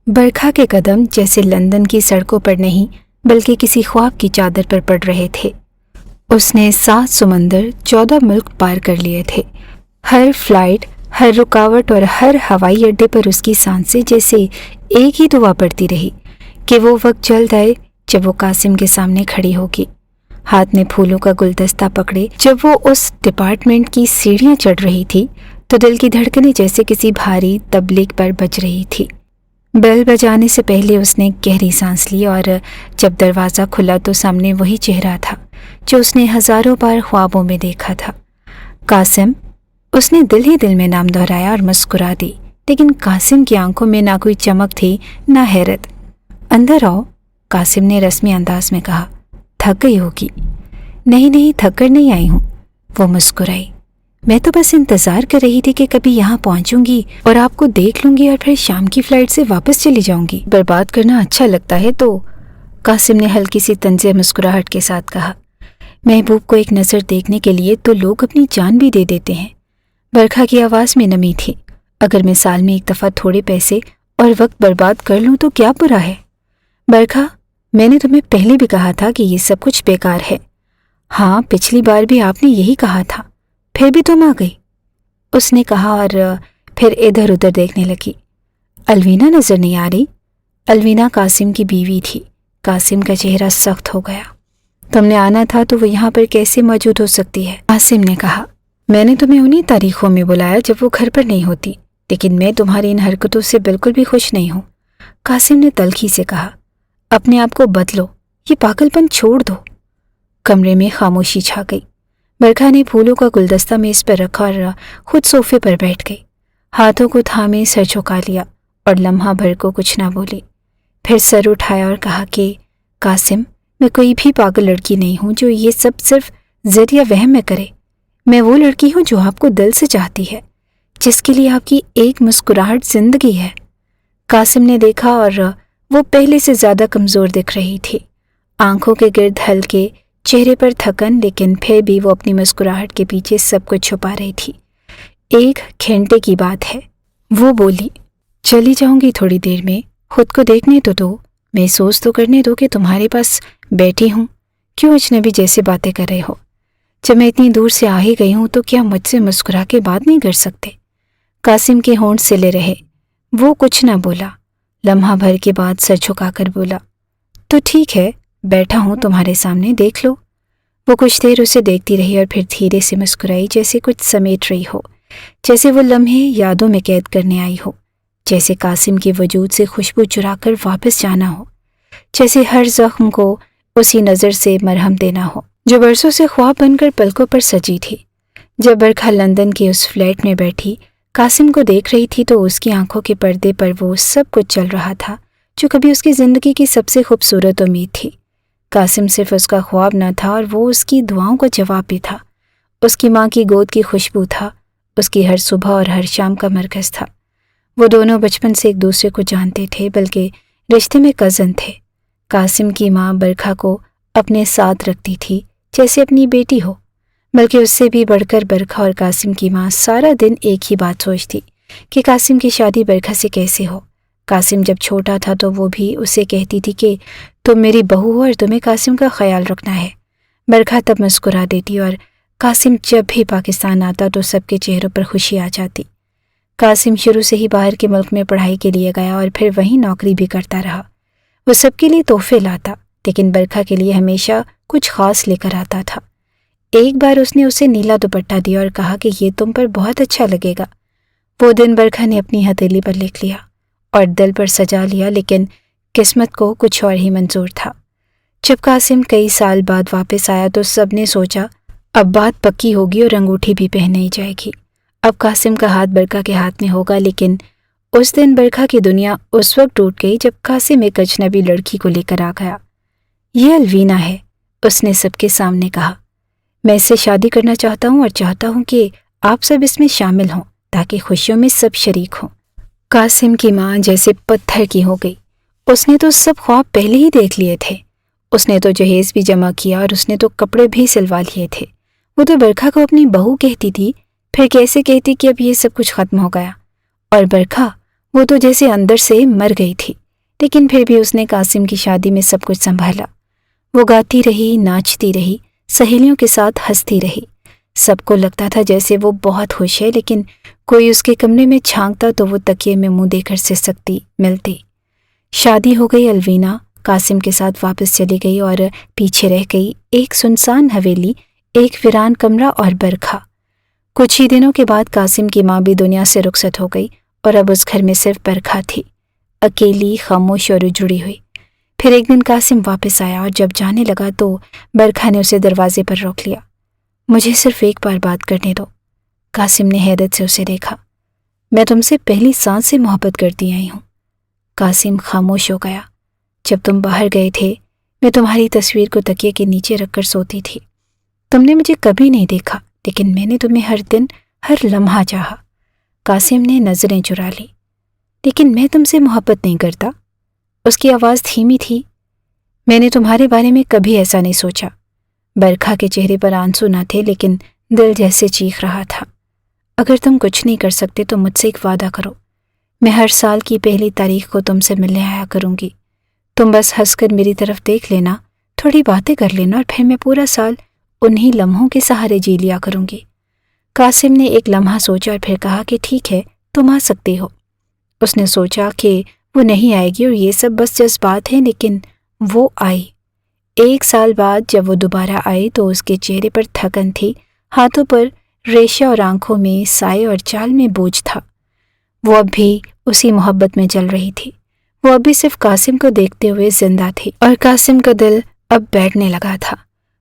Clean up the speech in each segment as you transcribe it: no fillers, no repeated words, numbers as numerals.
برکھا کے قدم جیسے لندن کی سڑکوں پر نہیں بلکہ کسی خواب کی چادر پر پڑ رہے تھے۔ اس نے 7 سمندر 14 ملک پار کر لیے تھے۔ ہر فلائٹ، ہر رکاوٹ اور ہر ہوائی اڈے پر اس کی سانسیں جیسے ایک ہی دعا پڑتی رہی کہ وہ وقت جلد آئے جب وہ قاسم کے سامنے کھڑی ہوگی، ہاتھ میں پھولوں کا گلدستہ پکڑے۔ جب وہ اس ڈپارٹمنٹ کی سیڑھیاں چڑھ رہی تھی تو دل کی دھڑکنیں جیسے کسی بھاری تبلیغ پر بج رہی تھی۔ بیل بجانے سے پہلے اس نے گہری سانس لی اور جب دروازہ کھلا تو سامنے وہی چہرہ تھا جو اس نے ہزاروں بار خوابوں میں دیکھا تھا۔ قاسم۔ اس نے دل ہی دل میں نام دہرایا اور مسکرا دی، لیکن قاسم کی آنکھوں میں نہ کوئی چمک تھی نہ حیرت۔ اندر آؤ، قاسم نے رسمی انداز میں کہا۔ تھک گئی ہوگی؟ نہیں تھک کر نہیں آئی ہوں، وہ مسکرائی۔ میں تو بس انتظار کر رہی تھی کہ کبھی یہاں پہنچوں گی اور آپ کو دیکھ لوں گی اور پھر شام کی فلائٹ سے واپس چلی جاؤں گی۔ برباد کرنا اچھا لگتا ہے تو؟ قاسم نے ہلکی سی طنزیہ مسکراہٹ کے ساتھ کہا۔ محبوب کو ایک نظر دیکھنے کے لیے تو لوگ اپنی جان بھی دے دیتے ہیں۔ برکھا کی آواز میں نمی تھی۔ اگر میں سال میں ایک دفعہ تھوڑے پیسے اور وقت برباد کر لوں تو کیا برا ہے؟ برکھا، میں نے تمہیں پہلے بھی کہا تھا کہ یہ سب کچھ بیکار ہے۔ ہاں، پچھلی بار بھی آپ نے یہی کہا تھا، پھر بھی تم آ گئی، اس نے کہا اور پھر ادھر ادھر دیکھنے لگی۔ الوینا نظر نہیں آ رہی؟ الوینا قاسم کی بیوی تھی۔ قاسم کا چہرہ سخت ہو گیا۔ تم نے آنا تھا تو وہ یہاں پر کیسے موجود ہو سکتی ہے؟ قاسم نے کہا۔ میں نے تمہیں انہی تاریخوں میں بلایا جب وہ گھر پر نہیں ہوتی، لیکن میں تمہاری ان حرکتوں سے بالکل بھی خوش نہیں ہوں، قاسم نے تلخی سے کہا۔ اپنے آپ کو بدلو، یہ پاگل پن چھوڑ دو۔ کمرے میں خاموشی چھا گئی۔ برکھا نے پھولوں کا گلدستہ میز پر رکھا اور خود صوفے پر بیٹھ گئی، ہاتھوں کو تھامے سر جھکا لیا اور لمحہ بھر کو کچھ نہ بولی۔ پھر سر اٹھایا اور کہا کہ قاسم، میں کوئی بھی پاگل لڑکی نہیں ہوں جو یہ سب صرف ذریعہ وہم میں کرے۔ میں وہ لڑکی ہوں جو آپ کو دل سے چاہتی ہے، جس کے لیے آپ کی ایک مسکراہٹ زندگی ہے۔ قاسم نے دیکھا اور وہ پہلے سے زیادہ کمزور دکھ رہی تھی، آنکھوں کے گرد ہلکے، چہرے پر تھکن، لیکن پھر بھی وہ اپنی مسکراہٹ کے پیچھے سب کچھ چھپا رہی تھی۔ 1 گھنٹے کی بات ہے، وہ بولی۔ چلی جاؤں گی تھوڑی دیر میں، خود کو دیکھنے تو دو، محسوس تو کرنے دو کہ تمہارے پاس بیٹھی ہوں۔ کیوں اجنبی جیسے باتیں کر رہے ہو؟ جب میں اتنی دور سے آ ہی گئی ہوں تو کیا مجھ سے مسکرا کے بات نہیں کر سکتے؟ قاسم کے ہونٹ سلے رہے، وہ کچھ نہ بولا۔ لمحہ بھر کے بعد سر جھکا کر بولا، تو ٹھیک ہے، بیٹھا ہوں تمہارے سامنے، دیکھ لو۔ وہ کچھ دیر اسے دیکھتی رہی اور پھر دھیرے سے مسکرائی، جیسے کچھ سمیٹ رہی ہو، جیسے وہ لمحے یادوں میں قید کرنے آئی ہو، جیسے قاسم کے وجود سے خوشبو چرا کر واپس جانا ہو، جیسے ہر زخم کو اسی نظر سے مرہم دینا ہو جو برسوں سے خواب بن کر پلکوں پر سجی تھی۔ جب برکھا لندن کے اس فلیٹ میں بیٹھی قاسم کو دیکھ رہی تھی تو اس کی آنکھوں کے پردے پر وہ سب کچھ چل رہا تھا جو کبھی اس کی زندگی کی سب سے خوبصورت امید تھی۔ قاسم صرف اس کا خواب نہ تھا اور وہ اس کی دعاؤں کا جواب بھی تھا، اس کی ماں کی گود کی خوشبو تھا، اس کی ہر صبح اور ہر شام کا مرکز تھا۔ وہ دونوں بچپن سے ایک دوسرے کو جانتے تھے، بلکہ رشتے میں کزن تھے۔ قاسم کی ماں برکھا کو اپنے ساتھ رکھتی تھی جیسے اپنی بیٹی ہو، بلکہ اس سے بھی بڑھ کر برکھا اور قاسم کی ماں سارا دن ایک ہی بات سوچتی کہ قاسم کی شادی برکھا سے کیسے ہو۔ قاسم جب چھوٹا تھا تو وہ بھی اسے کہتی تھی کہ تم میری بہو ہو اور تمہیں قاسم کا خیال رکھنا ہے۔ برکھا تب مسکرا دیتی اور قاسم جب بھی پاکستان آتا تو سب کے چہروں پر خوشی آ جاتی۔ قاسم شروع سے ہی باہر کے ملک میں پڑھائی کے لیے گیا اور پھر وہیں نوکری بھی کرتا رہا۔ وہ سب کے لیے تحفے لاتا، لیکن برکھا کے لیے ہمیشہ کچھ خاص لے کر آتا تھا۔ ایک بار اس نے اسے نیلا دوپٹہ دیا اور کہا کہ یہ تم پر بہت اچھا لگے گا۔ وہ دن برکھا نے اپنی ہتھیلی پر لکھ لیا اور دل پر سجا لیا، لیکن قسمت کو کچھ اور ہی منظور تھا۔ جب قاسم کئی سال بعد واپس آیا تو سب نے سوچا اب بات پکی ہوگی اور انگوٹھی بھی پہنائی جائے گی۔ اب قاسم کا ہاتھ برکھا کے ہاتھ میں ہوگا، لیکن اس دن برکھا کی دنیا اس وقت ٹوٹ گئی جب قاسم ایک اجنبی لڑکی کو لے کر آ گیا۔ یہ الوینا ہے، اس نے سب کے سامنے کہا۔ میں اس سے شادی کرنا چاہتا ہوں اور چاہتا ہوں کہ آپ سب اس میں شامل ہوں تاکہ خوشیوں میں سب شریک ہوں۔ قاسم کی ماں جیسے پتھر کی ہو گئی۔ اس نے تو سب خواب پہلے ہی دیکھ لیے تھے، اس نے تو جہیز بھی جمع کیا اور اس نے تو کپڑے بھی سلوا لیے تھے۔ وہ تو برکھا کو اپنی بہو کہتی تھی، پھر کیسے کہتی کہ اب یہ سب کچھ ختم ہو گیا؟ اور برکھا، وہ تو جیسے اندر سے مر گئی تھی، لیکن پھر بھی اس نے قاسم کی شادی میں سب کچھ سنبھالا۔ وہ گاتی رہی، ناچتی رہی، سہیلیوں کے ساتھ ہنستی رہی۔ سب کو لگتا تھا جیسے وہ بہت خوش ہے، لیکن کوئی اس کے کمرے میں جھانکتا تو وہ تکیے میں منہ دے کر سسکتی ملتی۔ شادی ہو گئی۔ الوینا قاسم کے ساتھ واپس چلی گئی اور پیچھے رہ گئی ایک سنسان حویلی، ایک ویران کمرہ اور برکھا۔ کچھ ہی دنوں کے بعد قاسم کی ماں بھی دنیا سے رخصت ہو گئی اور اب اس گھر میں صرف برکھا تھی، اکیلی، خاموش اور اجڑی ہوئی۔ پھر ایک دن قاسم واپس آیا اور جب جانے لگا تو برکھا نے اسے دروازے پر روک لیا۔ مجھے صرف ایک بار بات کرنے دو۔ قاسم نے حیرت سے اسے دیکھا۔ میں تم سے پہلی سانس سے محبت کرتی آئی ہوں۔ قاسم خاموش ہو گیا۔ جب تم باہر گئے تھے میں تمہاری تصویر کو تکیے کے نیچے رکھ کر سوتی تھی۔ تم نے مجھے کبھی نہیں دیکھا، لیکن میں نے تمہیں ہر دن، ہر لمحہ چاہا۔ قاسم نے نظریں چرا لی۔ لیکن میں تم سے محبت نہیں کرتا۔ اس کی آواز دھیمی تھی۔ میں نے تمہارے بارے میں کبھی ایسا نہیں سوچا۔ برکھا کے چہرے پر آنسو نہ تھے، لیکن دل جیسے چیخ رہا تھا۔ اگر تم کچھ نہیں کر سکتے تو مجھ سے ایک وعدہ کرو۔ میں ہر سال کی پہلی تاریخ کو تم سے ملنے آیا کروں گی۔ تم بس ہنس کر میری طرف دیکھ لینا، تھوڑی باتیں کر لینا، اور پھر میں پورا سال انہی لمحوں کے سہارے جی لیا کروں گی۔ قاسم نے ایک لمحہ سوچا اور پھر کہا کہ ٹھیک ہے، تم آ سکتی ہو۔ اس نے سوچا کہ وہ نہیں آئے گی اور یہ سب بس جذبات ہیں، لیکن وہ آئی۔ ایک سال بعد جب وہ دوبارہ آئی تو اس کے چہرے پر تھکن تھی، ہاتھوں پر ریشہ اور آنکھوں میں سائے اور چال میں بوجھ تھا۔ وہ اب بھی اسی محبت میں چل رہی تھی۔ وہ اب بھی صرف قاسم کو دیکھتے ہوئے زندہ تھی، اور قاسم کا دل اب بیٹھنے لگا تھا۔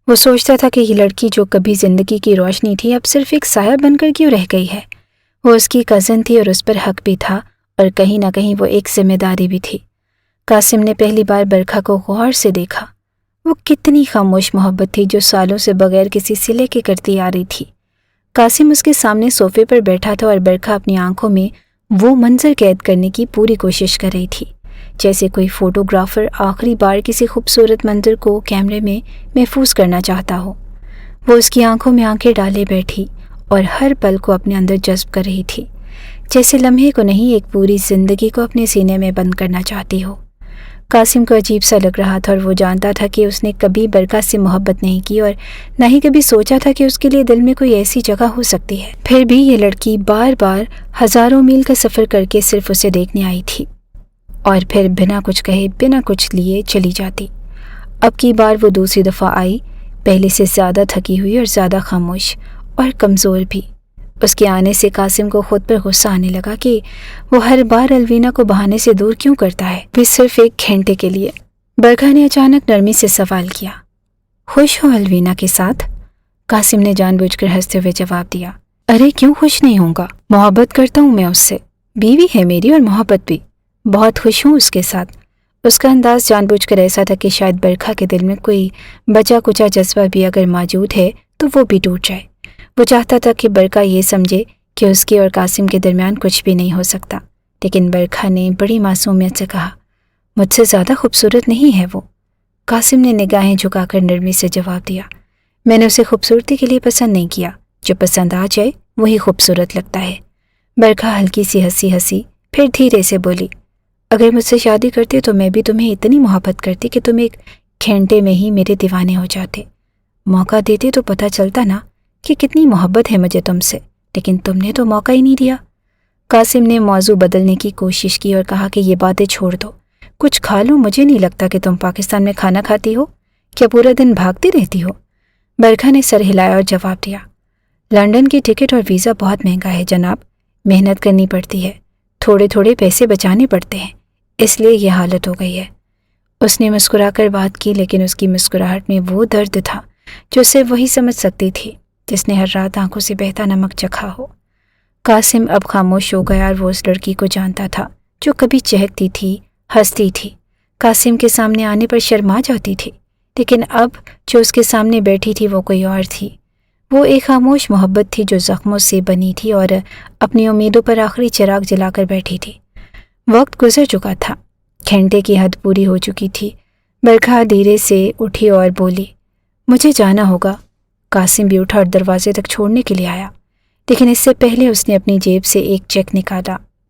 وہ سوچتا تھا کہ یہ لڑکی جو کبھی زندگی کی روشنی تھی اب صرف ایک سایہ بن کر کیوں رہ گئی ہے۔ وہ اس کی کزن تھی اور اس پر حق بھی تھا، اور کہیں نہ کہیں وہ ایک ذمہ داری بھی تھی۔ قاسم نے پہلی بار برکھا کو غور سے دیکھا۔ وہ کتنی خاموش محبت تھی جو سالوں سے بغیر کسی صلے کے کرتی آ رہی تھی۔ قاسم اس کے سامنے صوفے پر بیٹھا تھا اور برکھا اپنی آنکھوں میں وہ منظر قید کرنے کی پوری کوشش کر رہی تھی، جیسے کوئی فوٹوگرافر آخری بار کسی خوبصورت منظر کو کیمرے میں محفوظ کرنا چاہتا ہو۔ وہ اس کی آنکھوں میں آنکھیں ڈالے بیٹھی اور ہر پل کو اپنے اندر جذب کر رہی تھی، جیسے لمحے کو نہیں ایک پوری زندگی کو اپنے سینے میں بند کرنا چاہتی ہو۔ قاسم کو عجیب سا لگ رہا تھا اور وہ جانتا تھا کہ اس نے کبھی برکھا سے محبت نہیں کی اور نہ ہی کبھی سوچا تھا کہ اس کے لیے دل میں کوئی ایسی جگہ ہو سکتی ہے۔ پھر بھی یہ لڑکی بار بار ہزاروں میل کا سفر کر کے صرف اسے دیکھنے آئی تھی اور پھر بنا کچھ کہے، بنا کچھ لیے چلی جاتی۔ اب کی بار وہ دوسری دفعہ آئی، پہلے سے زیادہ تھکی ہوئی اور زیادہ خاموش اور کمزور بھی۔ اس کے آنے سے قاسم کو خود پر غصہ آنے لگا کہ وہ ہر بار الوینا کو بہانے سے دور کیوں کرتا ہے، بھی صرف ایک گھنٹے کے لیے۔ برکھا نے اچانک نرمی سے سوال کیا، خوش ہو الوینا کے ساتھ؟ قاسم نے جان بوجھ کر ہنستے ہوئے جواب دیا، ارے کیوں خوش نہیں ہوں گا، محبت کرتا ہوں میں اس سے، بیوی ہے میری اور محبت بھی، بہت خوش ہوں اس کے ساتھ۔ اس کا انداز جان بوجھ کر ایسا تھا کہ شاید برکھا کے دل میں کوئی بچا کچا جذبہ بھی اگر موجود ہے تو وہ بھی ٹوٹ جائے۔ وہ چاہتا تھا کہ برکھا یہ سمجھے کہ اس کے اور قاسم کے درمیان کچھ بھی نہیں ہو سکتا، لیکن برکھا نے بڑی معصومیت سے کہا، مجھ سے زیادہ خوبصورت نہیں ہے وہ۔ قاسم نے نگاہیں جھکا کر نرمی سے جواب دیا، میں نے اسے خوبصورتی کے لیے پسند نہیں کیا، جو پسند آ جائے وہی خوبصورت لگتا ہے۔ برکھا ہلکی سی ہنسی، پھر دھیرے سے بولی، اگر مجھ سے شادی کرتے تو میں بھی تمہیں اتنی محبت کرتی کہ تم ایک گھنٹے میں ہی میرے دیوانے ہو جاتے۔ موقع دیتے تو پتہ چلتا نا کہ کتنی محبت ہے مجھے تم سے، لیکن تم نے تو موقع ہی نہیں دیا۔ قاسم نے موضوع بدلنے کی کوشش کی اور کہا کہ یہ باتیں چھوڑ دو، کچھ کھا لو، مجھے نہیں لگتا کہ تم پاکستان میں کھانا کھاتی ہو، کیا پورا دن بھاگتی رہتی ہو؟ برکھا نے سر ہلایا اور جواب دیا، لندن کی ٹکٹ اور ویزا بہت مہنگا ہے جناب، محنت کرنی پڑتی ہے، تھوڑے تھوڑے پیسے بچانے پڑتے ہیں، اس لیے یہ حالت ہو گئی ہے۔ اس نے مسکرا کر بات کی، لیکن اس کی مسکراہٹ میں وہ درد تھا جو صرف وہی سمجھ سکتی تھی جس نے ہر رات آنکھوں سے بہتا نمک چکھا ہو۔ قاسم اب خاموش ہو گیا اور وہ اس لڑکی کو جانتا تھا جو کبھی چہکتی تھی، ہنستی تھی، قاسم کے سامنے آنے پر شرما جاتی تھی، لیکن اب جو اس کے سامنے بیٹھی تھی وہ کوئی اور تھی۔ وہ ایک خاموش محبت تھی جو زخموں سے بنی تھی اور اپنی امیدوں پر آخری چراغ جلا کر بیٹھی تھی۔ وقت گزر چکا تھا، گھنٹے کی حد پوری ہو چکی تھی۔ برکھا دھیرے سے اٹھی اور بولی، مجھے جانا ہوگا۔ قاسم بھی اٹھا اور دروازے تک چھوڑنے کے لیے آیا، لیکن اس سے پہلے اس نے اپنی جیب سے ایک چیک نکالا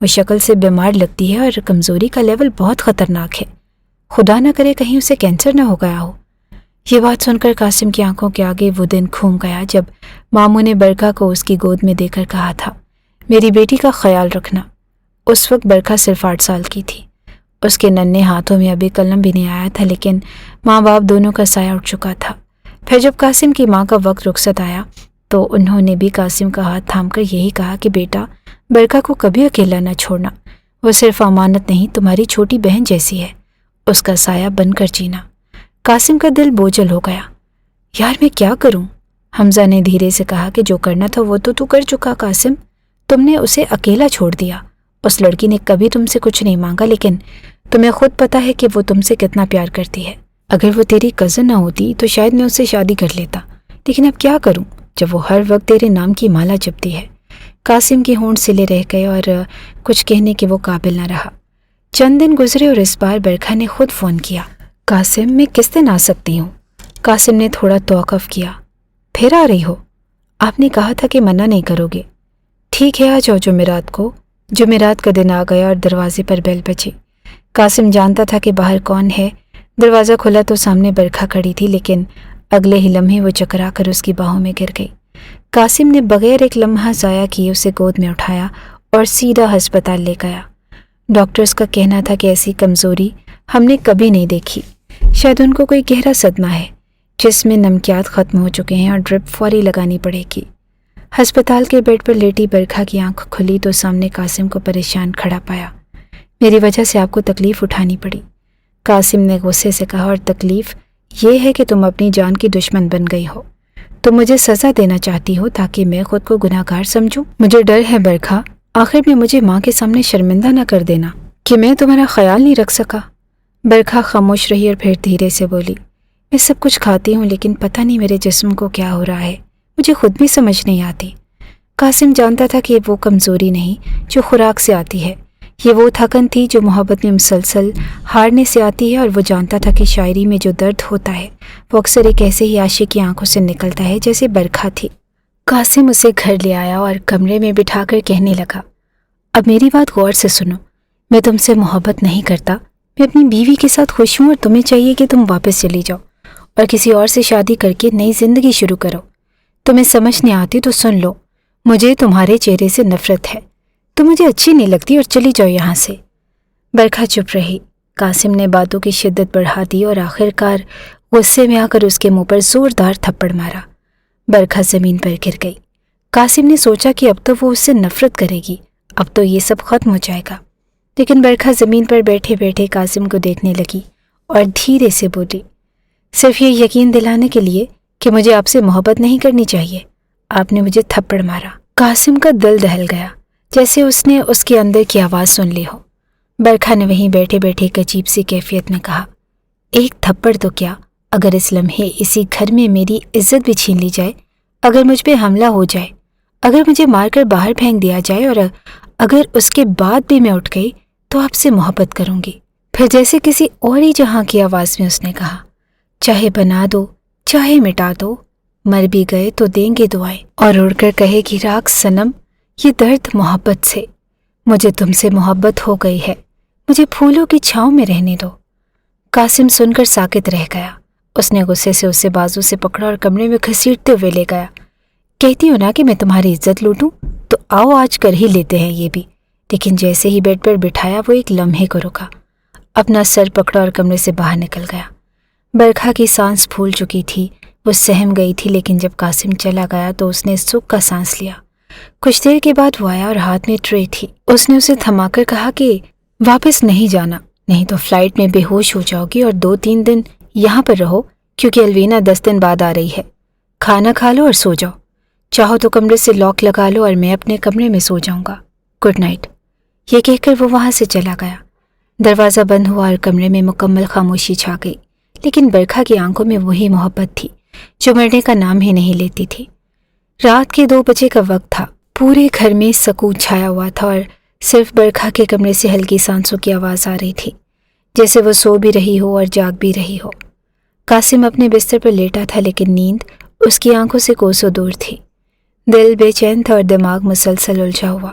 وہ شکل سے بیمار لگتی ہے اور کمزوری کا لیول بہت خطرناک ہے، خدا نہ کرے کہیں اسے کینسر نہ ہو گیا ہو۔ یہ بات سن کر قاسم کی آنکھوں کے آگے وہ دن گھوم گیا جب ماموں نے برکھا کو اس کی گود میں دے کر کہا تھا، میری بیٹی کا خیال رکھنا۔ اس وقت برکھا صرف 8 سال کی تھی، اس کے ننھے ہاتھوں میں ابھی قلم بھی نہیں آیا تھا، لیکن ماں باپ دونوں کا سایہ اٹھ چکا تھا۔ پھر جب قاسم کی ماں کا وقت رخصت آیا تو انہوں نے بھی قاسم کا ہاتھ تھام کر یہی کہا کہ بیٹا، برکھا کو کبھی اکیلا نہ چھوڑنا، وہ صرف امانت نہیں تمہاری چھوٹی بہن جیسی ہے، اس کا سایہ بن کر جینا۔ قاسم کا دل بوجھل ہو گیا۔ یار میں کیا کروں؟ حمزہ نے دھیرے سے کہا کہ جو کرنا تھا وہ تو کر چکا قاسم، تم نے اسے اکیلا چھوڑ دیا۔ اس لڑکی نے کبھی تم سے کچھ نہیں مانگا، لیکن تمہیں خود پتا ہے کہ وہ تم سے کتنا پیار کرتی ہے۔ اگر وہ تیری کزن نہ ہوتی تو شاید میں اس سے شادی کر لیتا، لیکن اب کیا کروں جب وہ ہر وقت تیرے نام کی مالا جپتی ہے۔ قاسم کے ہونٹ سلے رہ گئے اور کچھ کہنے کے وہ قابل نہ رہا۔ چند دن گزرے اور اس بار برکھا نے خود فون کیا۔ قاسم میں کس دن آ سکتی ہوں؟ قاسم نے تھوڑا توقف کیا۔ پھر آ رہی ہو؟ آپ نے کہا تھا کہ منع نہیں کرو گے۔ ٹھیک ہے، آ جاؤ جمعرات کو۔ جمعرات کا دن آ گیا اور دروازے پر بیل بجی۔ قاسم جانتا تھا کہ باہر کون ہے۔ دروازہ کھلا تو سامنے برکھا کھڑی تھی، لیکن اگلے ہی لمحے وہ چکرا کر اس کی باہوں میں گر گئی۔ قاسم نے بغیر ایک لمحہ ضائع کیے اسے گود میں اٹھایا اور سیدھا ہسپتال لے گیا۔ ڈاکٹرز کا کہنا تھا کہ ایسی کمزوری ہم نے کبھی نہیں دیکھی، شاید ان کو کوئی گہرا صدمہ ہے جس میں نمکیات ختم ہو چکے ہیں اور ڈرپ فوری لگانی پڑے گی۔ ہسپتال کے بیڈ پر لیٹی برکھا کی آنکھ کھلی تو سامنے قاسم کو پریشان کھڑا پایا۔ میری وجہ سے آپ کو تکلیف اٹھانی پڑی، قاسم نے غصے سے کہا، اور تکلیف یہ ہے کہ تم اپنی جان کی دشمن بن گئی ہو۔ تم مجھے سزا دینا چاہتی ہو تاکہ میں خود کو گناہ گار سمجھوں؟ مجھے ڈر ہے برکھا، آخر میں مجھے ماں کے سامنے شرمندہ نہ کر دینا کہ میں تمہارا خیال نہیں رکھ سکا۔ برکھا خاموش رہی اور پھر دھیرے سے بولی، میں سب کچھ کھاتی ہوں لیکن پتہ نہیں میرے جسم کو کیا ہو رہا ہے، مجھے خود بھی سمجھ نہیں آتی۔ قاسم جانتا تھا کہ وہ کمزوری نہیں جو خوراک سے آتی ہے، یہ وہ تھکن تھی جو محبت میں مسلسل ہارنے سے آتی ہے، اور وہ جانتا تھا کہ شاعری میں جو درد ہوتا ہے وہ اکثر ایک ایسے ہی عاشق کی آنکھوں سے نکلتا ہے جیسے برکھا تھی۔ قاسم اسے گھر لے آیا اور کمرے میں بٹھا کر کہنے لگا، اب میری بات غور سے سنو، میں تم سے محبت نہیں کرتا، میں اپنی بیوی کے ساتھ خوش ہوں، اور تمہیں چاہیے کہ تم واپس چلی جاؤ اور کسی اور سے شادی کر کے نئی زندگی شروع کرو۔ تمہیں سمجھ نہیں آتی تو سن لو، مجھے تمہارے چہرے سے نفرت ہے، تم مجھے اچھی نہیں لگتی اور چلی جاؤ یہاں سے۔ برکھا چپ رہی۔ قاسم نے باتوں کی شدت بڑھا دی اور آخر کار غصے میں آ کر اس کے منہ پر زوردار تھپڑ مارا۔ برکھا زمین پر گر گئی۔ قاسم نے سوچا کہ اب تو وہ اس سے نفرت کرے گی، اب تو یہ سب ختم ہو جائے گا، لیکن برکھا زمین پر بیٹھے بیٹھے قاسم کو دیکھنے لگی اور دھیرے سے بولی، صرف یہ یقین دلانے کے لیے کہ مجھے آپ سے محبت نہیں کرنی چاہیے آپ نے مجھے تھپڑ مارا۔ قاسم کا دل دہل گیا، جیسے اس نے اس کے اندر کی آواز سن لی ہو۔ برکھا نے وہیں بیٹھے بیٹھے ایک عجیب سی کیفیت میں کہا، ایک تھپڑ تو کیا، اگر اس لمحے اسی گھر میں میری عزت بھی چھین لی جائے، اگر مجھ پہ حملہ ہو جائے، اگر مجھے مار کر باہر پھینک دیا جائے، اور اگر اس کے بعد بھی میں اٹھ گئی تو آپ سے محبت کروں گی۔ پھر جیسے کسی اور ہی جہاں کی آواز میں اس نے کہا، چاہے بنا دو چاہے مٹا دو، مر بھی گئے تو دیں گے دعائیں، اور اڑ کر کہے گی راکھ صنم یہ درد محبت سے، مجھے تم سے محبت ہو گئی ہے، مجھے پھولوں کی چھاؤں میں رہنے دو۔ قاسم سن کر ساکت رہ گیا۔ اس نے غصے سے اسے بازو سے پکڑا اور کمرے میں گھسیٹتے ہوئے لے گیا۔ کہتی ہو نا کہ میں تمہاری عزت لوٹوں، تو آؤ آج کر ہی لیتے ہیں یہ بھی۔ لیکن جیسے ہی بیڈ پر بٹھایا وہ ایک لمحے کو رکا، اپنا سر پکڑا اور کمرے سے باہر نکل گیا۔ برکھا کی سانس پھول چکی تھی، وہ سہم گئی تھی، لیکن جب قاسم چلا گیا تو اس نے سکھ کا سانس لیا۔ کچھ دیر کے بعد وہ آیا اور ہاتھ میں ٹرے تھی۔ اس نے اسے تھما کر کہا کہ واپس نہیں جانا، نہیں تو فلائٹ میں بے ہوش ہو جاؤ گی، اور 2-3 دن یہاں پر رہو کیونکہ الوینا 10 دن بعد آ رہی ہے۔ کھانا کھا لو اور سو جاؤ، چاہو تو کمرے سے لاک لگا لو اور میں اپنے کمرے میں سو جاؤں گا، گڈ نائٹ۔ یہ کہہ کر وہ وہاں سے چلا گیا۔ دروازہ بند ہوا اور کمرے میں مکمل خاموشی چھا گئی، لیکن برکھا کی آنکھوں میں وہی محبت تھی جو مرنے کا نام ہی نہیں لیتی تھی۔ رات کے 2 بجے کا وقت تھا، پورے گھر میں سکون چھایا ہوا تھا اور صرف برکھا کے کمرے سے ہلکی سانسوں کی آواز آ رہی تھی، جیسے وہ سو بھی رہی ہو اور جاگ بھی رہی ہو۔ قاسم اپنے بستر پر لیٹا تھا، لیکن نیند اس کی آنکھوں سے کوسوں دور تھی۔ دل بے چین تھا اور دماغ مسلسل الجھا ہوا۔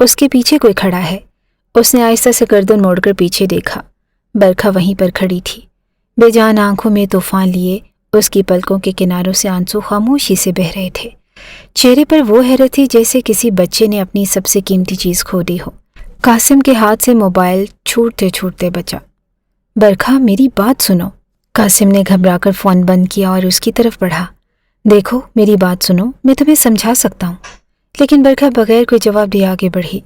اس کے پیچھے کوئی کھڑا ہے۔ اس نے آہستہ سے گردن موڑ کر پیچھے دیکھا۔ برکھا وہیں پر کھڑی تھی، بے جان آنکھوں میں طوفان لیے۔ اس کی پلکوں کے کناروں سے آنسو خاموشی سے بہہ رہے تھے۔ چہرے پر وہ حیرت تھی جیسے کسی بچے نے اپنی سب سے قیمتی چیز کھو دی ہو۔ قاسم کے ہاتھ سے موبائل چھوٹتے چھوٹتے بچا۔ برکھا میری بات سنو۔ قاسم نے گھبرا کر فون بند کیا اور اس کی طرف بڑھا۔ دیکھو میری بات سنو، میں تمہیں سمجھا سکتا ہوں۔ لیکن برکھا بغیر کوئی جواب دیے آگے بڑھی،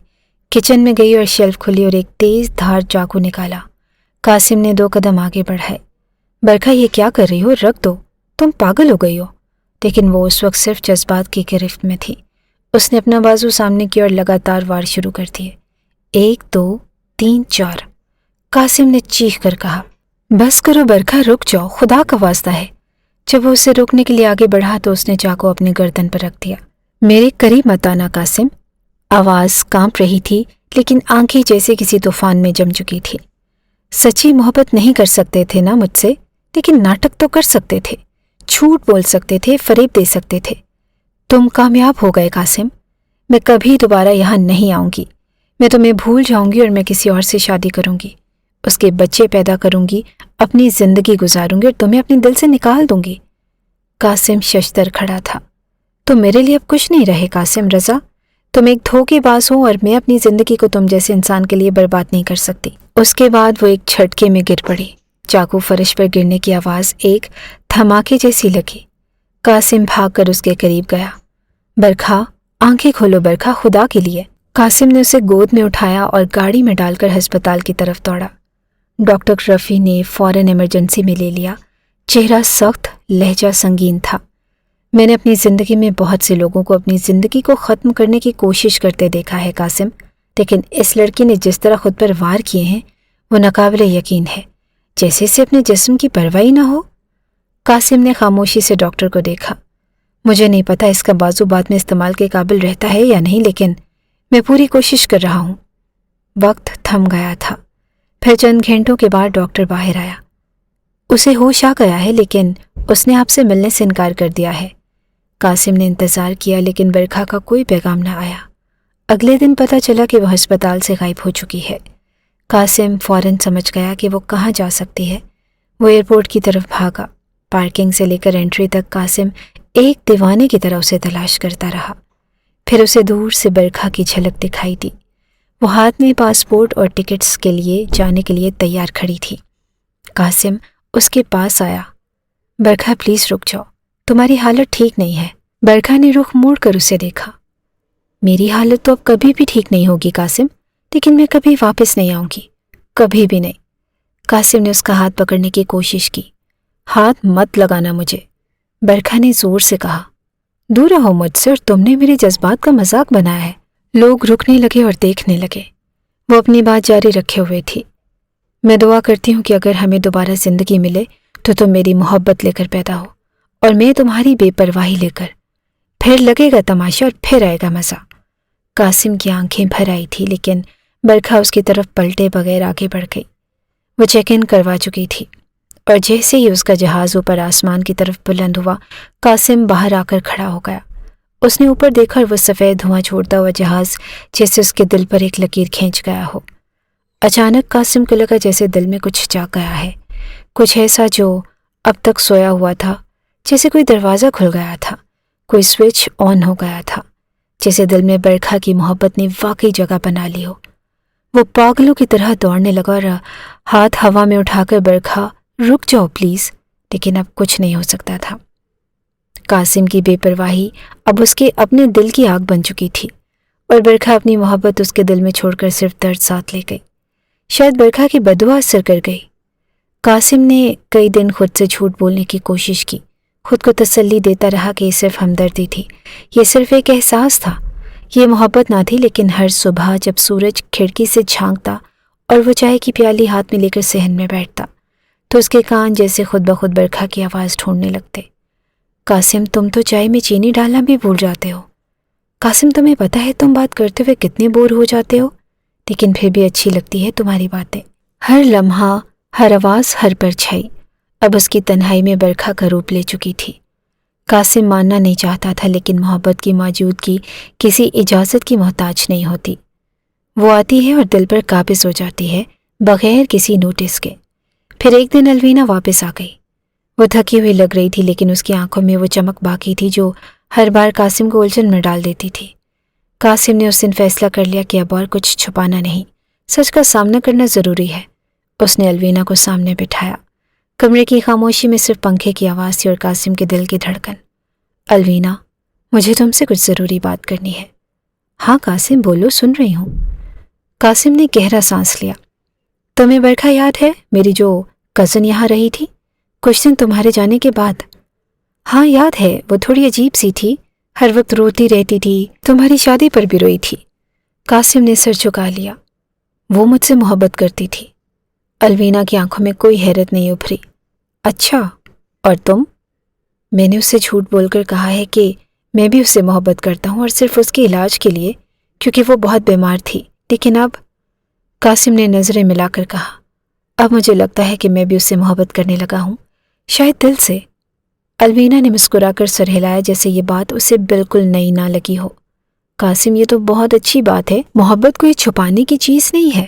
کچن میں گئی اور شیلف کھولی اور ایک تیز دھار چاقو نکالا۔ قاسم نے 2 قدم آگے بڑھائے۔ برکھا یہ کیا کر رہی ہو؟ رکھ دو، تم پاگل ہو گئی ہو۔ لیکن وہ اس وقت صرف جذبات کی گرفت میں تھی۔ اس نے اپنا بازو سامنے کیا اور لگاتار وار شروع کر دیے۔ 1 2 3 4۔ قاسم نے چیخ کر کہا، بس کرو برکھا، رک جاؤ، خدا کا واسطہ ہے۔ جب وہ اسے روکنے کے لیے آگے بڑھا تو اس نے چاقو اپنی گردن پر رکھ دیا۔ میرے قریب مت آنا قاسم۔ آواز کانپ رہی تھی لیکن آنکھیں جیسے کسی طوفان میں جم چکی تھی۔ سچی محبت نہیں کر سکتے تھے نا مجھ سے، لیکن ناٹک تو کر سکتے تھے، جھوٹ بول سکتے تھے، فریب دے سکتے تھے۔ تم کامیاب ہو گئے قاسم۔ میں کبھی دوبارہ یہاں نہیں آؤں گی۔ میں تمہیں بھول جاؤں گی اور میں کسی اور سے شادی کروں گی، اس کے بچے پیدا کروں گی، اپنی زندگی گزاروں گی اور تمہیں اپنے دل سے نکال دوں گی۔ قاسم ششدر کھڑا تھا۔ تم میرے لیے اب کچھ نہیں رہے قاسم رضا۔ تم ایک دھوکے باز ہو اور میں اپنی زندگی کو تم جیسے انسان کے لیے برباد نہیں کر سکتی۔ اس کے بعد وہ ایک جھٹکے میں گر پڑی۔ چاقو فرش پر گرنے کی آواز ایک دھماکے جیسی لگی۔ قاسم بھاگ کر اس کے قریب گیا۔ برکھا، آنکھیں کھولو برکھا، خدا کے لیے۔ قاسم نے اسے گود میں اٹھایا اور گاڑی میں ڈال کر ہسپتال کی طرف دوڑا۔ ڈاکٹر رفیع نے فوراً ایمرجنسی میں لے لیا۔ چہرہ سخت، لہجہ سنگین تھا۔ میں نے اپنی زندگی میں بہت سے لوگوں کو اپنی زندگی کو ختم کرنے کی کوشش کرتے دیکھا ہے قاسم، لیکن اس لڑکی نے جس طرح خود پر وار کیے ہیں وہ ناقابل یقین ہے، جیسے اسے اپنے جسم کی پرواہ نہ ہو۔ قاسم نے خاموشی سے ڈاکٹر کو دیکھا۔ مجھے نہیں پتا اس کا بازو بعد میں استعمال کے قابل رہتا ہے یا نہیں، لیکن میں پوری کوشش کر رہا ہوں۔ وقت تھم گیا تھا۔ پھر چند گھنٹوں کے بعد ڈاکٹر باہر آیا۔ اسے ہوش آ گیا ہے لیکن اس نے آپ سے ملنے سے انکار کر دیا ہے۔ قاسم نے انتظار کیا لیکن برکھا کا کوئی پیغام نہ آیا۔ اگلے دن پتہ چلا کہ وہ ہسپتال سے غائب ہو چکی ہے۔ قاسم فوراً سمجھ گیا کہ وہ کہاں جا سکتی ہے۔ وہ ایئرپورٹ کی طرف بھاگا۔ پارکنگ سے لے کر انٹری تک قاسم ایک دیوانے کی طرح اسے تلاش کرتا رہا۔ پھر اسے دور سے برکھا کی جھلک دکھائی دی۔ وہ ہاتھ میں پاسپورٹ اور ٹکٹس کے لیے جانے کے لیے تیار کھڑی تھی۔ قاسم اس کے پاس آیا۔ برکھا پلیز رک جاؤ، تمہاری حالت ٹھیک نہیں ہے۔ برکھا نے رخ موڑ کر اسے دیکھا۔ میری حالت تو اب کبھی بھی ٹھیک نہیں ہوگی قاسم، لیکن میں کبھی واپس نہیں آؤں گی، کبھی بھی نہیں۔ قاسم نے اس کا ہاتھ پکڑنے کی کوشش کی۔ ہاتھ مت لگانا مجھے، برکھا نے زور سے کہا۔ دور رہو مجھ سے، اور تم نے میرے جذبات کا مذاق بنایا ہے۔ لوگ رکنے لگے اور دیکھنے لگے۔ وہ اپنی بات جاری رکھے ہوئے تھی۔ میں دعا کرتی ہوں کہ اگر ہمیں دوبارہ زندگی ملے تو تم میری محبت لے کر پیدا ہو اور میں تمہاری بے پرواہی لے کر۔ پھر لگے گا تماشا اور پھر آئے گا مزہ۔ قاسم کی آنکھیں بھر آئی تھی لیکن برکھا اس کی طرف پلٹے بغیر آگے بڑھ گئی۔ وہ چیک ان کروا چکی تھی اور جیسے ہی اس کا جہاز اوپر آسمان کی طرف بلند ہوا، قاسم باہر آ کر کھڑا ہو گیا۔ اس نے اوپر دیکھا اور وہ سفید دھواں چھوڑتا ہوا جہاز جیسے اس کے دل پر ایک لکیر کھینچ گیا ہو۔ اچانک قاسم کو لگا جیسے دل میں کچھ جاگ گیا ہے، کچھ ایسا جو اب تک سویا ہوا تھا، جیسے کوئی دروازہ کھل گیا تھا، کوئی سوئچ آن ہو گیا تھا، جیسے دل میں برکھا کی محبت نے واقعی جگہ بنا لی ہو۔ وہ پاگلوں کی طرح دوڑنے لگا اور ہاتھ ہوا میں اٹھا کر برکھا رک جاؤ پلیز، لیکن اب کچھ نہیں ہو سکتا تھا۔ قاسم کی بے پرواہی اب اس کے اپنے دل کی آگ بن چکی تھی اور برکھا اپنی محبت اس کے دل میں چھوڑ کر صرف درد ساتھ لے گئی۔ شاید برکھا کی بددعا اثر کر گئی۔ قاسم نے کئی دن خود سے جھوٹ بولنے کی کوشش کی، خود کو تسلی دیتا رہا کہ یہ صرف ہمدردی تھی، یہ صرف ایک احساس تھا، یہ محبت نہ تھی۔ لیکن ہر صبح جب سورج کھڑکی سے جھانکتا اور وہ چائے کی پیالی ہاتھ میں لے کر صحن میں بیٹھتا تو اس کے کان جیسے خود بخود برکھا کی آواز ڈھونڈنے لگتے۔ قاسم تم تو چائے میں چینی ڈالنا بھی بھول جاتے ہو۔ قاسم تمہیں پتہ ہے تم بات کرتے ہوئے کتنے بور ہو جاتے ہو، لیکن پھر بھی اچھی لگتی ہے تمہاری باتیں۔ ہر لمحہ، ہر آواز، ہر پرچھائی اب اس کی تنہائی میں برکھا کا روپ لے چکی تھی۔ قاسم ماننا نہیں چاہتا تھا لیکن محبت کی موجودگی کسی اجازت کی محتاج نہیں ہوتی۔ وہ آتی ہے اور دل پر قابض ہو جاتی ہے بغیر کسی نوٹس کے۔ پھر ایک دن الوینا واپس آ گئی۔ وہ تھکی ہوئی لگ رہی تھی لیکن اس کی آنکھوں میں وہ چمک باقی تھی جو ہر بار قاسم کو الجھن میں ڈال دیتی تھی۔ قاسم نے اس دن فیصلہ کر لیا کہ اب اور کچھ چھپانا نہیں، سچ کا سامنا کرنا ضروری ہے۔ اس نے الوینا کو سامنے بٹھایا۔ کمرے کی خاموشی میں صرف پنکھے کی آواز تھی اور قاسم کے دل کی دھڑکن۔ الوینا، مجھے تم سے کچھ ضروری بات کرنی ہے۔ ہاں قاسم، بولو، سن رہی ہوں۔ قاسم نے گہرا سانس لیا۔ تمہیں برکھا یاد ہے، میری جو کزن یہاں رہی تھی کچھ دن تمہارے جانے کے بعد؟ ہاں یاد ہے، وہ تھوڑی عجیب سی تھی، ہر وقت روتی رہتی تھی، تمہاری شادی پر بھی روئی تھی۔ قاسم نے سر جھکا لیا۔ وہ مجھ سے محبت کرتی تھی۔ الوینا کی آنکھوں میں کوئی حیرت نہیں ابھری۔ اچھا، اور تم؟ میں نے اس سے جھوٹ بول کر کہا ہے کہ میں بھی اس سے محبت کرتا ہوں اور صرف اس کے علاج کے لیے، کیونکہ وہ بہت بیمار تھی۔ لیکن اب، قاسم نے نظریں ملا کر کہا، اب مجھے لگتا ہے کہ میں بھی اس سے محبت کرنے لگا ہوں، شاید دل سے۔ الوینا نے مسکرا کر سر ہلایا جیسے یہ بات اسے بالکل نئی نہ لگی ہو۔ قاسم، یہ تو بہت اچھی بات ہے، محبت کوئی چھپانے کی چیز نہیں ہے۔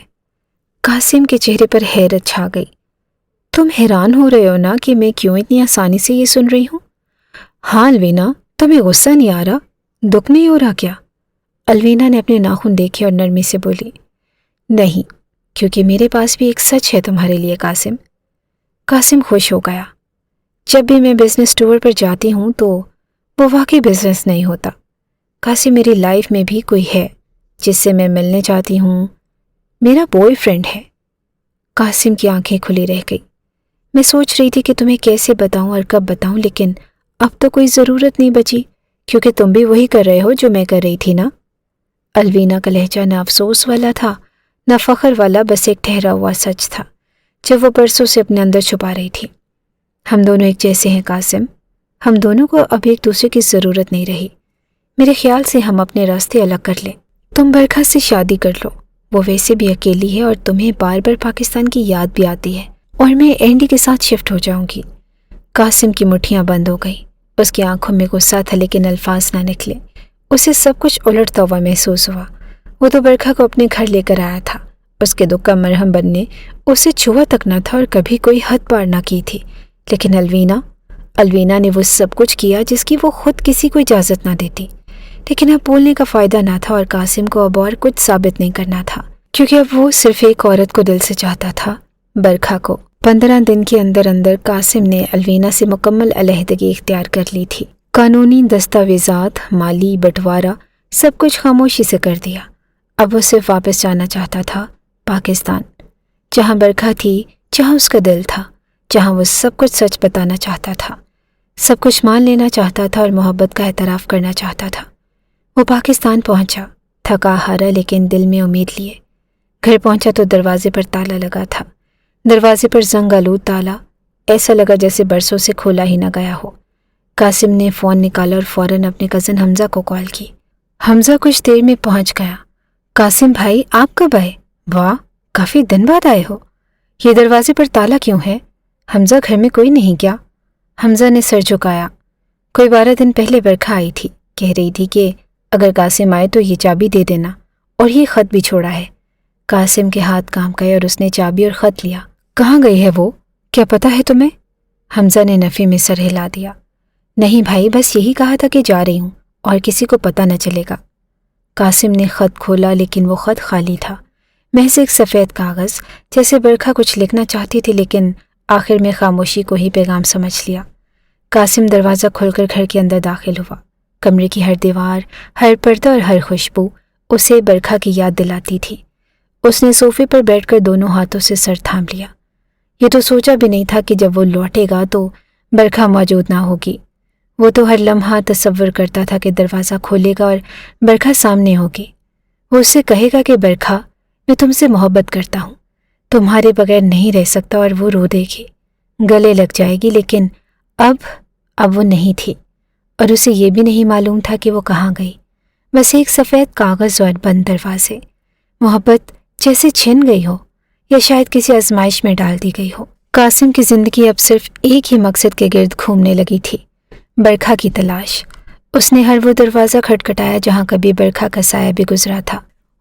قاسم کے چہرے پر حیرت چھا گئی۔ تم حیران ہو رہے ہو نا کہ میں کیوں اتنی آسانی سے یہ سن رہی ہوں؟ ہاں الوینا، تمہیں غصہ نہیں آ رہا؟ دکھ نہیں ہو رہا کیا؟ الوینا نے اپنے ناخن دیکھے اور نرمی سے بولی، نہیں، کیونکہ میرے پاس بھی ایک سچ ہے تمہارے لیے قاسم۔ قاسم خوش ہو گیا۔ جب بھی میں بزنس ٹور پر جاتی ہوں تو وہ واقعی بزنس نہیں ہوتا۔ قاسم، میری لائف میں بھی کوئی ہے جس سے میں ملنے چاہتی ہوں، میرا بوائے فرینڈ ہے۔ قاسم کی آنکھیں کھلی رہ گئی۔ میں سوچ رہی تھی کہ تمہیں کیسے بتاؤں اور کب بتاؤں، لیکن اب تو کوئی ضرورت نہیں بچی، کیونکہ تم بھی وہی کر رہے ہو جو میں کر رہی تھی نا۔ الوینا کا لہجہ نہ افسوس والا تھا نہ فخر والا، بس ایک ٹھہرا ہوا سچ تھا جب وہ برسوں سے اپنے اندر چھپا رہی تھی۔ ہم دونوں ایک جیسے ہیں قاسم، ہم دونوں کو اب ایک دوسرے کی ضرورت نہیں رہی۔ میرے خیال سے ہم اپنے راستے الگ کر لیں۔ تم برکھا سے شادی کر لو، وہ ویسے بھی اکیلی ہے اور تمہیں بار بار پاکستان کی یاد بھی آتی ہے، اور میں اینڈی کے ساتھ شفٹ ہو جاؤں گی۔ قاسم کی مٹھیاں بند ہو گئیں۔ اس کی آنکھوں میں غصہ تھا لیکن الفاظ نہ نکلے۔ اسے سب کچھ الٹتا ہوا محسوس ہوا۔ وہ تو برکھا کو اپنے گھر لے کر آیا تھا، اس کے دکھ کا مرہم بننے اسے چھوا تک نہ تھا اور کبھی کوئی حد پار نہ کی تھی۔ لیکن الوینا نے وہ سب کچھ کیا جس کی وہ خود کسی کو اجازت نہ دیتی۔ لیکن اب بولنے کا فائدہ نہ تھا اور قاسم کو اب اور کچھ ثابت نہیں کرنا تھا، کیونکہ اب وہ صرف ایک عورت کو دل سے چاہتا تھا، برکھا کو۔ 15 دن کے اندر اندر قاسم نے الوینا سے مکمل علیحدگی اختیار کر لی تھی۔ قانونی دستاویزات، مالی بٹوارہ، سب کچھ خاموشی سے کر دیا۔ اب وہ صرف واپس جانا چاہتا تھا، پاکستان، جہاں برکھا تھی، جہاں اس کا دل تھا، جہاں وہ سب کچھ سچ بتانا چاہتا تھا، سب کچھ مان لینا چاہتا تھا اور محبت کا اعتراف کرنا چاہتا تھا۔ وہ پاکستان پہنچا، تھکا ہارا لیکن دل میں امید لیے۔ گھر پہنچا تو دروازے پر تالا لگا تھا، دروازے پر زنگ آلود تالا، ایسا لگا جیسے برسوں سے کھولا ہی نہ گیا ہو۔ قاسم نے فون نکالا اور فوراً اپنے کزن حمزہ کو کال کی۔ حمزہ کچھ دیر میں پہنچ گیا۔ قاسم بھائی، آپ کب آئے؟ واہ، کافی دن بعد آئے ہو۔ یہ دروازے پر تالا کیوں ہے؟ حمزہ، گھر میں کوئی نہیں کیا؟ حمزہ نے سر جھکایا۔ کوئی 12 دن پہلے برکھا آئی تھی، کہہ رہی تھی کہ اگر قاسم آئے تو یہ چابی دے دینا، اور یہ خط بھی چھوڑا ہے۔ قاسم کے ہاتھ کام گئے اور اس نے چابی اور خط لیا۔ کہاں گئی ہے وہ؟ کیا پتہ ہے تمہیں؟ حمزہ نے نفی میں سر ہلا دیا۔ نہیں بھائی، بس یہی کہا تھا کہ جا رہی ہوں اور کسی کو پتہ نہ چلے گا۔ قاسم نے خط کھولا لیکن وہ خط خالی تھا، محض ایک سفید کاغذ، جیسے برکھا کچھ لکھنا چاہتی تھی لیکن آخر میں خاموشی کو ہی پیغام سمجھ لیا۔ قاسم دروازہ کھول کر گھر کے اندر داخل ہوا۔ کمرے کی ہر دیوار، ہر پردہ اور ہر خوشبو اسے برکھا کی یاد دلاتی تھی۔ اس نے صوفے پر بیٹھ کر دونوں ہاتھوں سے سر تھام لیا۔ یہ تو سوچا بھی نہیں تھا کہ جب وہ لوٹے گا تو برکھا موجود نہ ہوگی۔ وہ تو ہر لمحہ تصور کرتا تھا کہ دروازہ کھولے گا اور برکھا سامنے ہوگی۔ وہ اس سے کہے گا کہ برکھا، میں تم سے محبت کرتا ہوں، تمہارے بغیر نہیں رہ سکتا، اور وہ رو دے گی، گلے لگ جائے گی۔ لیکن اب وہ نہیں تھی، اور اسے یہ بھی نہیں معلوم تھا کہ وہ کہاں گئی۔ بس ایک سفید کاغذ اور بند دروازے۔ محبت جیسے چھن گئی ہو، یا شاید کسی آزمائش میں ڈال دی گئی ہو۔ قاسم کی زندگی اب صرف ایک ہی مقصد کے گرد گھومنے لگی تھی، برکھا کی تلاش۔ اس نے ہر وہ دروازہ کھٹکھٹایا جہاں کبھی برکھا کا سایہ بھی گزرا تھا۔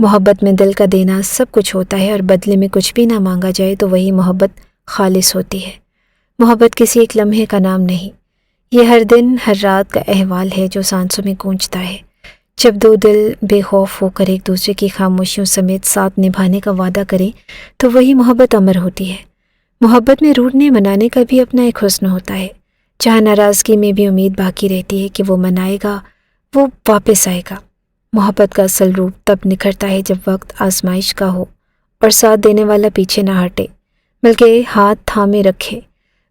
محبت میں دل کا دینا سب کچھ ہوتا ہے، اور بدلے میں کچھ بھی نہ مانگا جائے تو وہی محبت خالص ہوتی ہے۔ محبت کسی ایک لمحے کا نام نہیں، یہ ہر دن ہر رات کا احوال ہے جو سانسوں میں گونجتا ہے۔ جب دو دل بے خوف ہو کر ایک دوسرے کی خاموشیوں سمیت ساتھ نبھانے کا وعدہ کریں تو وہی محبت امر ہوتی ہے۔ محبت میں روٹنے منانے کا بھی اپنا ایک حسن ہوتا ہے، جہاں ناراضگی میں بھی امید باقی رہتی ہے کہ وہ منائے گا، وہ واپس آئے گا۔ محبت کا اصل روپ تب نکھرتا ہے جب وقت آزمائش کا ہو اور ساتھ دینے والا پیچھے نہ ہٹے بلکہ ہاتھ تھامے رکھے۔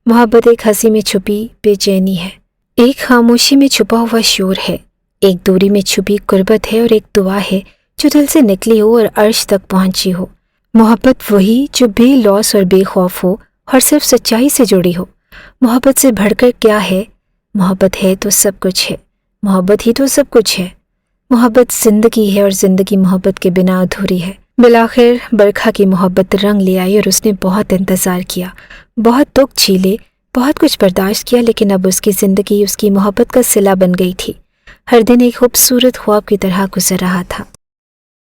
محبت ایک ہنسی میں چھپی بے چینی ہے، ایک خاموشی میں چھپا ہوا شور ہے، ایک دوری میں چھپی قربت ہے، اور ایک دعا ہے جو دل سے نکلی ہو اور عرش تک پہنچی ہو۔ محبت وہی جو بے لوث اور بے خوف ہو اور صرف سچائی سے جڑی ہو۔ محبت سے بڑھ کر کیا ہے؟ محبت ہے تو سب کچھ ہے، محبت ہی تو سب کچھ ہے۔ محبت زندگی ہے اور زندگی محبت کے بنا ادھوری ہے۔ بالآخر برکھا کی محبت رنگ لے آئی اور اس نے بہت انتظار کیا، بہت دکھ جھیلے، بہت کچھ برداشت کیا، لیکن اب اس کی زندگی اس کی محبت کا صلہ بن گئی تھی۔ ہر دن ایک خوبصورت خواب کی طرح گزر رہا تھا۔